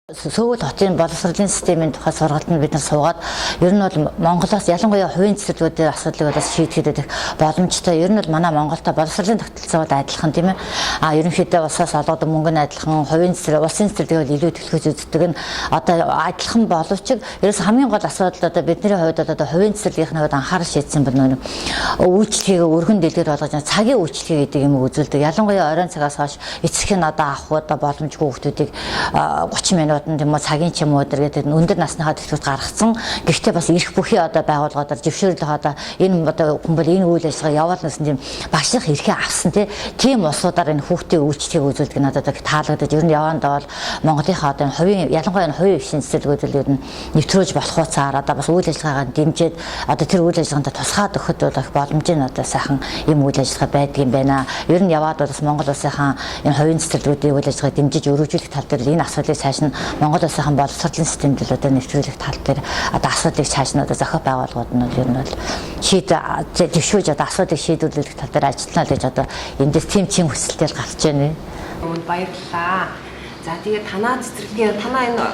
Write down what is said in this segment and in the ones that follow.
Сөүл хотын боловсролын системийн тухай сургалтанд бид нар суугаад ер нь бол Монголоос ялангуяа хувийн цэцэрлэгүүдийн асуудлыг одоо шийдэхэд боломжтой. Ер нь бол манай Монголтой боловсролын тогтолцоогод адилхан тийм ээ. Ерөнхийдөө улсаас олгодог мөнгө нь адилхан, хувийн цэцэрлэг, улсын цэцэрлэгийг илүү төлөхөж үздэг нь одоо адилхан боловч ерөөс хамгийн гол асуудал одоо бидний хувьд одоо хувийн цэцэрлэгийнхний хувьд анхаарал шийтсэн бол нөө үйлчлэгийг өргөн дэлгэр болгож цагийн үйлчлэг гэдэг юм үзүүлдэг. Ялангуяа оройн цагаас хойш эцэг нь одоо авах одоо боломжгүй хүмүүсийг 30 минут тийм үү цагийн ч юм уу гэдэг өндөр насныхаа төлөвт гаргацсан. Гэхдээ бас ирэх бүхий одоо байгууллагуудаар зөвшөөрөл одоо энэ одоо хүн бол энэ үйл ажиллагаа явуулнаас тийм багшлах эрхээ авсан тийм улсуудаар энэ хүүхдийн үйлчлэгийг үзүүлдэг нь одоо таалагдаж ер нь явандаа бол Монголынхаа одоо хувийн ялангуяа хувийн хвшин цэцэрлэгүүд ер нь нэвтрүүлж болох хуцаар одоо бас үйл ажиллагаагаа дэмжиж одоо тэр үйл ажиллагаанд тусгаад өгөхөд бол боломж нь одоо сайхан юм үйл ажиллагаа байдаг юм байна. Ер нь яваад бас Монгол улсынхаа энэ хувийн цэцэрлэгүүдийн үйл ажиллагааг дэмжиж өргөжүүлэх тал дээр энэ асуудлыг цааш нь Монгол улсынхан боловсролын системд л одоо нэвтрүүлэх тал дээр одоо асуудлыг цааш нь одоо зохио байгууллагууд нь ер нь бол дэвшүүлж одоо асуудлыг шийдвэрлэх тал дээр ажиллана гэж одоо эндээс тийм чин хүсэлтэй гарч байна. Баярлалаа. За тэгээд танаа цэцэрлэгийн танаа энэ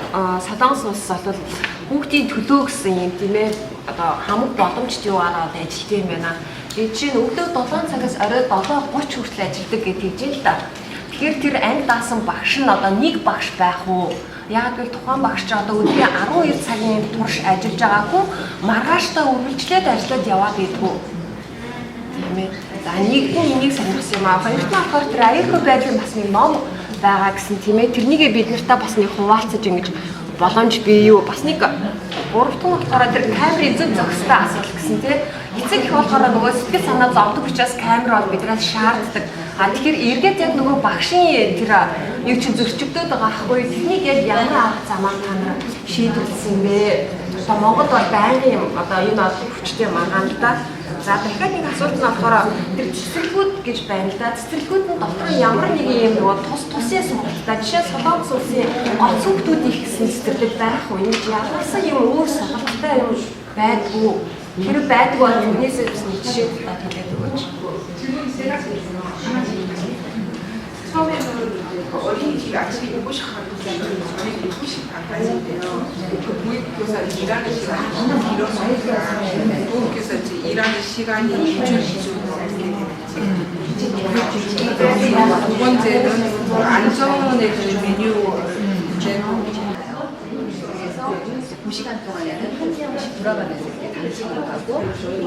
Солонгос улс бол хүүхдийн төлөө гэсэн юм тийм ээ одоо хамаг боломжтой юугаар одоо ажилладаг юм байна. Тэгээд чинь өглөө 7 цагаас орой 7:30 хүртэл ажилладаг гэдэг юм л да. Тэгэхээр тэр анги даасан багш нь одоо нэг багш байх уу? Яг л тухайн багш ч одоо өдрийн 12 цагийн турш ажиллаж байгаагүй маргааштай үргэлжлээд ажиллаад яваад идэггүй. Тийм ээ. За энийг сонирхсан юм аа. Хоёрт нь болохоор тэр аюулгүй байдлын бас нэг ном байгаа гэсэн тийм ээ. Тэрнийгээ бид нартай бас нэг хуваалцаж ингэж боломж бий юу? Бас нэг гуравт нь болохоор тэр камерын зөв зохистой асуудал гэсэн тийм ээ. Эцэг их болохоор нөгөө сэтгэл санаа зовдөг учраас камер бол биднээс шаарддаг. Тэгэхээр эргээд яг нөгөө багшийн тэр юу чи зөрчигдөд байгаа хгүй техник яг ямар арга замаар та нар шийдвэрлсэн бэ? Одоо Монгол бол байнгын одоо энэ хүчтэй маргаан л да. За дахиад нэг асуулт нь болохоор тэр цэцэрлэгүүд гэж байна л да. Цэцэрлэгүүд нь дотор ямар нэг юм нөгөө тусын сонголттой. Жишээ Солонгос улсын гол хүүхдүүд их гэсэн цэцэрлэг байх уу? Энэ ялгарсан юм өөр сонголттой юм байдгүй. Тэр байдгүй бол түүнээсээ жишээ төлөөд өгөөч. 어린이집 아침에 7시 가도 저녁에 7시 반까지인데요. 부모님께서 일하는 시간이 너무 길어서 부모님께서 이제 일하는 시간이 일주일로 두 번째는 안전에 대한 메뉴 문제고 2시간 동안에는 한 명씩 돌아가면서 이렇게 당직으로 가고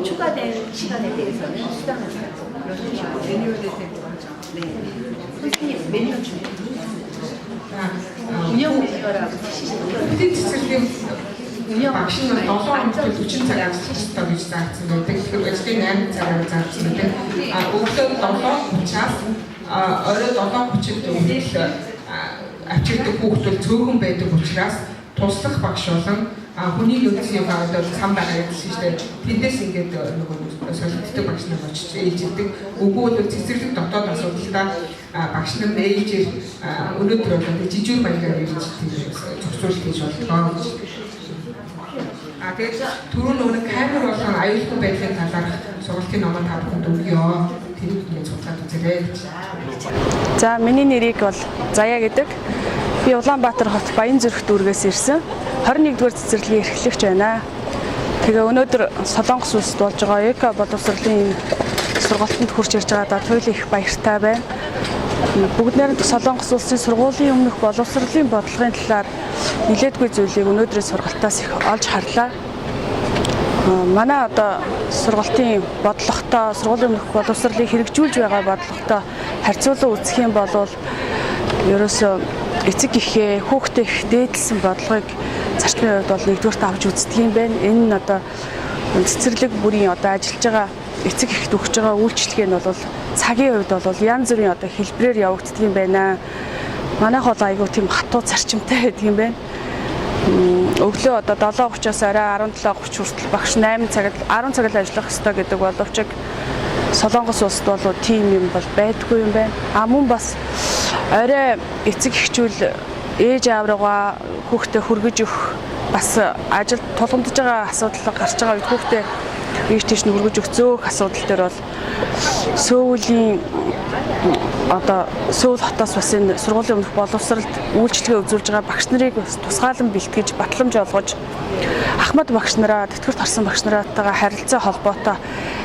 추가된 시간에 대해서는 수당을 받고 그런 식으로 메뉴에 대해서 하죠. 네. 선생님 메뉴 준비 운영 매니저라고 푸딩 운영 машин 7 хоногт 40 цагаас 60 гэж заасан байдаг. Тэгэхээр ажлын 8 цагаар заасан байдаг. Өглөө 7:30-аас орой 7:30-д өгдөл авчирдаг хүүхдүүд цөөхөн байдаг учраас туслах багш болон хүний нөөцийн одоо цам байгаа гэсэн чинь тэндээс ингээд нөгөө солилцдог багш нар очиж ээлжидэг. Үгүй бол цэцэрлэг дотоод асуудалтай багш нар ээлжээр өнөөдөр бол жижиг маягаар ээлжиж зохицуулж хийж боллоо гэж. Тэгээд түрүүн нөгөө камер болон аюулгүй байдлын талаар сургалтын номоо та бүхэнд өгье. Тэр бүхнийг судлаад үзээрэй. За миний нэрийг бол Заяа гэдэг. Би Улаанбаатар хот Баянзүрх дүүргээс ирсэн. 21-р цэцэрлэгийн эрхлэгч байна. Тэгээ өнөөдөр Солонгос улсад болж байгаа эко боловсролын сургалтанд хурж ирж байгаадаа туйлын их баяртай байна. Бүгд найрамд Солонгос улсын сургуулийн өмнөх боловсролын бодлогын талаар нэлээдгүй зүйлийг өнөөдрийн сургалтаас их олж харлаа. Манай одоо сургалтын бодлоготой сургуулийн өмнөх боловсролыг хэрэгжүүлж байгаа бодлоготой харьцуулан үзэх юм бол ерөөсөө эцэг эхээ хүүхдээ их дээдлсэн бодлогыг зарчмын хувьд бол нэгдүгээрт авч үздэг юм байна. Энэ нь одоо цэцэрлэг бүрийн одоо ажиллаж байгаа эцэг эхт өгч байгаа үйлчлэг нь бол цагийн хувьд бол янз бүрийн одоо хэлбэрээр явагддаг юм байна. Манайх бол айгүй тийм хатуу зарчимтай байдаг юм байна. Өглөө одоо 7:30-аас орой 17:30 хүртэл багш 8 цагт 10 цагт ажиллах ёстой гэдэг боловч Солонгос улсад бол тийм юм бол байдгүй юм байна. Мөн бас орой эцэг эхчүүл ээж аав руугаа хүүхдээ хүргэж өгөх бас ажил тулгамдж байгаа асуудал гарч байгаа үед хүүхдээ ийш тийш нь өргөж өгөх зөөх асуудал дээр бол Сөүлийн одоо Сөүл хотоос бас энэ сургуулийн өмнөх боловсролд үйлчлэгээ үзүүлж байгаа багш нарыг тусгаалan бэлтгэж, батламж олгож Ахмад багш нараа, тэтгэврт орсон багш нараатайгаа харилцаа холбоотой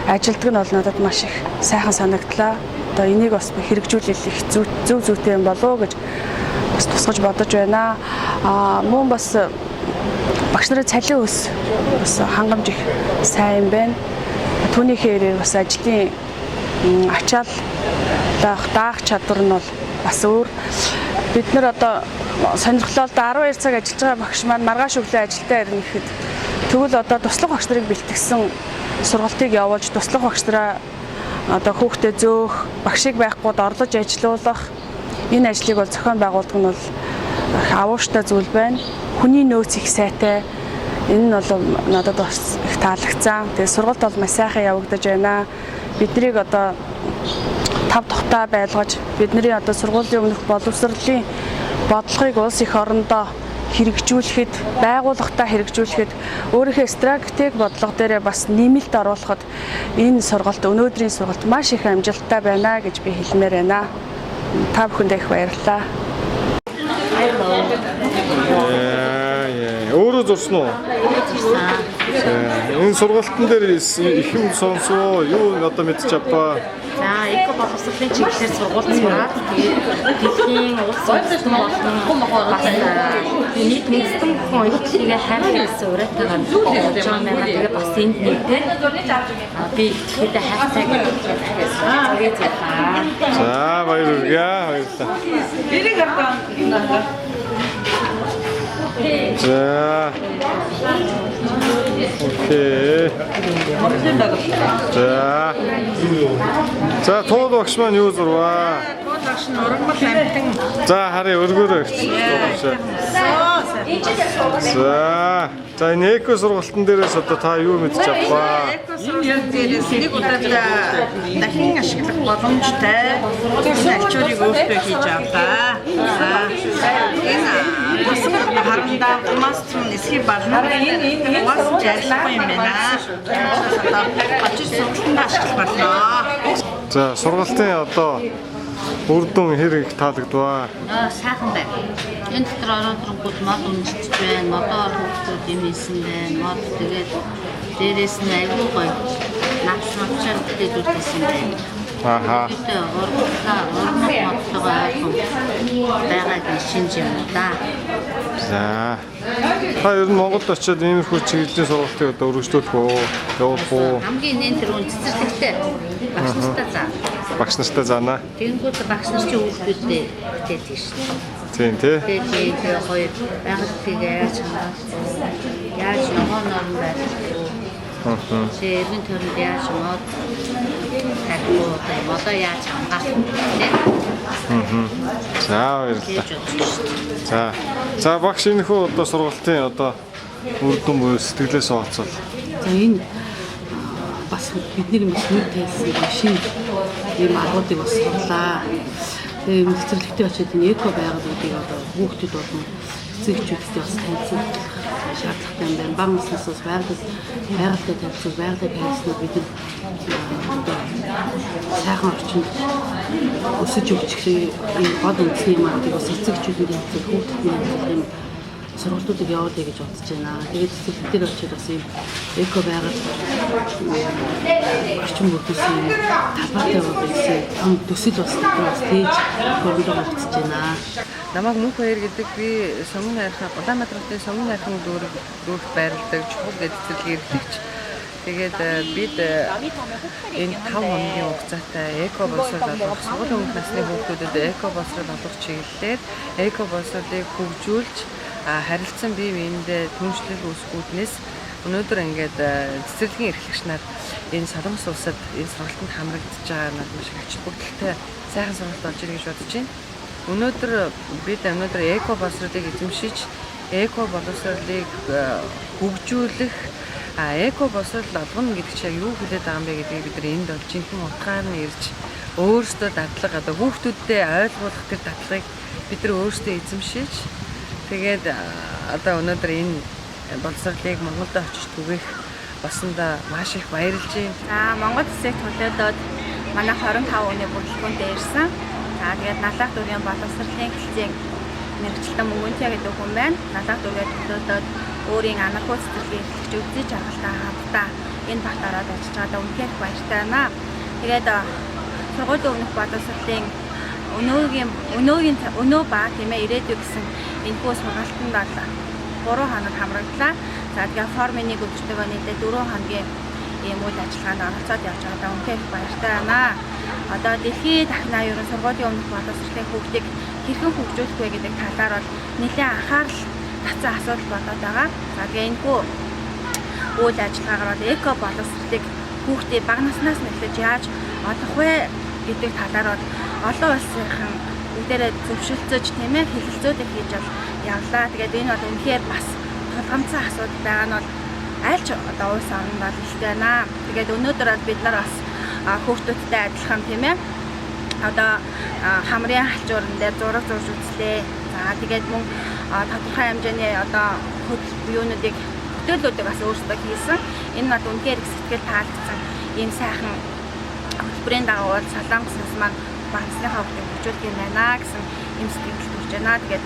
ажилдаг нь бол надад маш их сайхан санагдлаа. Одоо энийг бас хэрэгжүүлэх их зөв зүйтэй юм болов уу гэж бас тусгаж бодож байна. Мөн бас багш нарын цалин өс бас хангамж их сайн байна. Түүний хэрээр бас ажлын ачаал даах чадвар нь бол бас өөр. Бид нар одоо сонирхлоолд 12 цаг ажиллаж байгаа багш маань маргааш өглөө ажилдаа ирнэ гэхэд тэгвэл одоо туслах багш нарыг бэлтгэсэн сургалтыг явуулж туслах багш нараа одоо хүүхдэд зөөх, багшийг байхгүйд орлож ажилуулах энэ ажлыг бол зохион байгуулдаг нь бол авууштай зүйл байна. Хүний нөөц их сайтай. Энэ нь бол надад бас их таалагдсан. Тэгээ сургалт бол маш сайхан явагдаж байна. Биднийг одоо тав тухтай байлгаж, бидний одоо сургуулийн өмнөх боловсролын бодлогыг улс их орондоо хэрэгжүүлэхэд, байгууллагатай хэрэгжүүлэхэд, өөрийнхөө стратеги бодлого дээрээ бас нэмэлт оруулахад энэ сургалт, өнөөдрийн сургалт маш их амжилттай байна гэж би хэлмээр байна. Та бүхэндээ их баярлалаа. Өөрөө зурсан уу? Энэ сургалтын дээр их юм сонсоо, юу одоо мэдчих аваа. За, эко боловсролын чиглэлээр сургууль сураад тэгээд дэлхийн улс орчин болон нийт үндэстэн бүхэн үйлчлэгээ хайрлах гэсэн уриалтайгаар болж байгаа юм. Тэгээд бас энд нийтээ би ихэдээ хайрцаг гэж За, баярлалаа. Эрэг аваа. За. Окей. За, тууд багш маань юу зурваа? Тууд багш нь урангал амтан. За, харъя өргөөрэй. За, энэ эко сургалтын дээрээс одоо та юу мэдчих аваа? Эко сургалтын дээрээс нэг удаад дахин ашиглах боломжтой ачуурыг өөртөө хийж авлаа. Энэ тусгал харандаа мастер нэсхий болно. Энэ уус ажиллахгүй юм байна. Очиж сургалтанд ашиглах болно. За, сургалтын одоо үр дүн хэрэг таалагдваа? сайхан байна. Энэ дотор ороодрогууд мод үнэлж байна. Модоор хүүхдүүд юм хийсэн байна. Мод тэгээд дээрээс нь аюул гоё. Навчмачаар бүтээлүүлсэн байна. Аха. Тэгээд ургалтаа модтойгоо ойрхон байгааг шинж юм да. За. Та ер нь Монголд очиод иймэрхүү чиглэлийн сургалтыг одоо өргөжлүүлэх үү? Явуулах уу? Хамгийн нэн цэцэрлэгтэй багш нартай заа. Багш нартай заана. Тэгэнгүүт багш нар чинь хүүхдүүдэд хэлдэг шүү дээ. Тийм тий. Тэгээд хоёр байгальтыг яаж хамгаалах, яаж ногоон норн байх вэ? Ширмэн төрөнд яаж мод тавих вэ? Модоо яаж хамгаалах вэ? За, баярлалаа. За, багш энэхүү одоо сургалтын одоо үр дүн буюу сэтгэлээс олцол. За энэ бас бидний нэг тайлсан шинэ ийм аргуудыг бас сурлаа. Тэгээ энэ цэцэрлэгтээ очиод энэ эко байгууллагыг одоо хүүхдүүд болон эцэгчүүдтэй бас танилцуулах шаардлагатай юм байна. Баг наснаас бас байгальтай танилцуул, байгальтай танилцуулаад бид одоо сайхан орчинд өсөж өгчих энэ гол үндэсний юмнуудыг бас эцэгчүүдэд танилцуулах, хүүхдэд танилцуулах юм сургалтуудыг явуулъя гэж бодож байна. Тэгээд цэцэрлэгтээ очиод бас ийм эко байгууллага орчин бүрдүүлсэн талбайтай болсон том төсөл бас тээж хөрөндөө болчихж байна. Намайг Мөнх Баяр гэдэг би Сонгон хайрхан Улаанбаатарын Сонгон хайрхан дүүрэг байрладаг чухал цэцэрлэг эрхлэгч. Тэгээд бид энэ 5 хоногийн хугацаатай эко боловсрол олгох сургуулийн өмнөх насны хүүхдүүдэд эко боловсрол олгох чиглэлээр эко боловсролыг хөгжүүлж харилцан бие биендээ түншлэл үүсгүүднээс өнөөдөр ингээд цэцэрлэгийн эрхлэгч нар энэ Солонгос улсад энэ сургалтанд хамрагдаж байгаа нь маш их ач холбогдолтой сайхан сургалт болж ирэх гэж бодож байна. Өнөөдөр бид эко боловсролыг эзэмшиж эко боловсролыг хөгжүүлэх эко боловсрол олгоно гэдэг чинь юу хэлээд байгаа юм бэ гэдгийг бид энд бол жинхэнэ утгаар нь ирж өөрсдөө дадлага одоо хүүхдүүдтэй ойлгуулах тэр дадлагыг бид нар өөрсдөө эзэмшиж тэгээд одоо өнөөдөр энэ боловсролыг Монголд очиж түгэх болсондоо маш их баярлж байна. За Монгол Улсыг төлөөдөд манай 25 өний бүрэлдэхүүнд ирсэн. За тэгээд Налах дүүргийн боловсролын хэлцээг мэрэгчлэн Мөнгөнчэ гэдэг хүн байна. Налах дүүргээ төлөөдөд өөрийн анхаарал цэцэрлэгийн эрхлэгч үзий жаргалтай хамтдаа энэ багтаараад ажиллаж байгаадаа үнэхээр баяртай байна. Тэгээд сургуулийн өмнөх боловсролын өнөөгийн ба тийм ээ ирээдүй гэсэн энэхүү сургалтанд 3 хоног хамраглаа. За тэгээд формын 1 өдөртөөгөө нийтдээ 4 хоногийн ийм үйл ажиллагаанд оролцоод явж байгаадаа үнэхээр баяртай байна. Одоо дэлхийн дахин аюурын сургуулийн өмнөх боловсролын хүүхдийг хэрхэн хөгжүүлэх вэ гэдэг талаар бол нэлээд анхаарал татсан асуудал болоод байгаа. За тэгээд энэхүү үйл ажиллагаагаар бол эко боловсролыг хүүхдийн бага наснаас нь эхлэж яаж олох вэ гэдэг талаар бол олон улсынхан бүгдээрээ зөвшөлдсөж тийм ээ хэлэлцүүдийг хийж явлаа. Тэгээд энэ бол үнэхээр бас тулгамдсан асуудал байгаа нь бол аль ч одоо улс орнд бол ихтэй байна. Тэгээд өнөөдөр бол бид нар бас хүүхдүүдтэй адилхан тийм ээ одоо хамрын халчуурн дээр зураг зурж үзлээ. За тэгээд мөн тодорхой хэмжээний одоо юунуудыг бүтээлүүдийг бас өөрсдөө хийсэн. Энэ нь үнэхээр их сэтгэл таалагдсан ийм сайхан хөтөлбөрийн дагуу Солонгосоос маань багцныхаа хөгжүүлэлт хөгжүүлэх юм байна гэсэн юм сэтгэл төрж байна. Тэгээд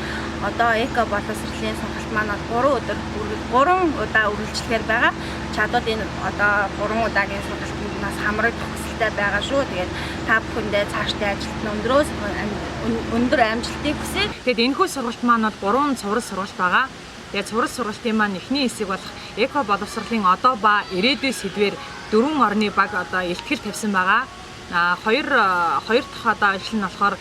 одоо эко боловсролын сургалт маань 3 удаа үргэлжлэхээр байгаа. Чадвал энэ одоо 3 удаагийн сургалтаас хамрагдах хүсэлтэй байгаа шүү. Тэгээд та бүхэндээ цаашдаа ажилт нь өндөр амжилтыг хүсье. Тэгээд энэхүү сургалт маань бол 3 цуврал сургалт байгаа. Тэгээд цуврал сургалтын маань эхний хэсэг болох эко боловсролын одоо ба ирээдүй сэдвээр 4 орны баг одоо илтгэл тавьсан байгаа. Хоёр дахь одоо ажил нь болохоор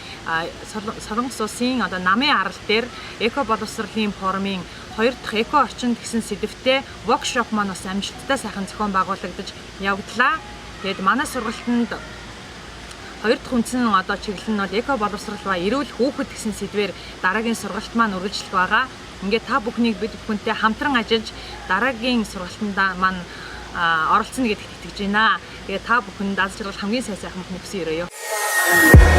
Солонгос улсын одоо намын арал дээр эко боловсролын форумын 2 дахь эко орчинд гэсэн сэдвтээ воркшоп маань бас амжилттай сайхан зохион байгуулагдаж явагдлаа. Тэгээд манай сургалтанд 2 дахь үндсэн одоо чиглэл нь бол эко боловсрол ба эрүүл хүүхэд гэсэн сэдвээр дараагийн сургалт маань үргэлжлэх байгаа. Ингээд та бүхнийг бид бүхэнтэй хамтран ажиллаж дараагийн сургалтанд маань оролцоно гэдэгт итгэж байна. Тэгээд та бүхэнд аз жаргал хамгийн сайн сайхан бүхний хүсье өрөөё.